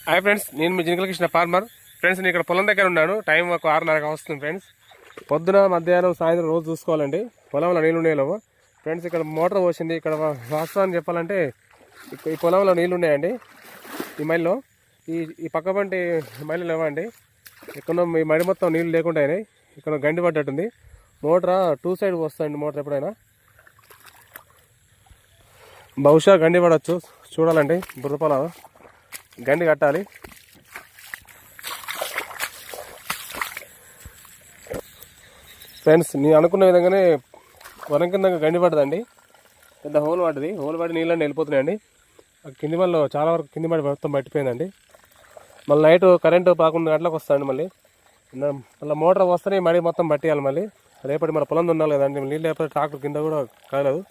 Hi friends, నేను మీ జినకల Krishna farmer. Friends, నేను ఇక్కడ పొలం దగ్గర ఉన్నాను. టైం ఒక 6:30 వస్తుంది ఫ్రెండ్స్. పొద్దున, మధ్యాహ్నం, సాయంత్రం రోజు చూసుకోవాలండి పొలంలో నీళ్ళు ఉండేలేవు. ఫ్రెండ్స్, ఇక్కడ మోటార్ పోసింది. ఇక్కడ వాస్తవాన్ని చెప్పాలంటే ఈ పొలంలో నీళ్ళు ఉన్నాయండి. ఈ మైల్లో ఈ పక్క పంటి మైలు లేవండి. ఇక్కడ ఈ మడి మొత్తం నీళ్ళు లేకుండా అయినాయి. ఇక్కడ గండి పడ్డట్టుంది. మోటార్ 2 సైడ్ వస్తాయండి. మోటార్ ఎప్పుడైనా బహుశా గండి పడవచ్చు. చూడాలండి. బుర్రపొలం గండి కట్టాలి. ఫ్రెండ్స్, నేను అనుకున్న విధంగానే వరం కింద గండి పడ్డదండి. పెద్ద హోల్ పడ్డది. హోల్ పడి నీళ్ళని వెళ్ళిపోతున్నాయండి. కింది మళ్ళీ చాలా వరకు కింది మడి మొత్తం పట్టిపోయిందండి. మళ్ళీ నైట్ కరెంటు 11 గంటలకు వస్తాయండి. మళ్ళీ మోటార్ వస్తేనే మడి మొత్తం పట్టేయాలి. మళ్ళీ రేపటి మన పొలం ఉండాలి కదండి. నీళ్ళు లేకపోతే ట్రాక్టర్ కింద కూడా కాలేదు.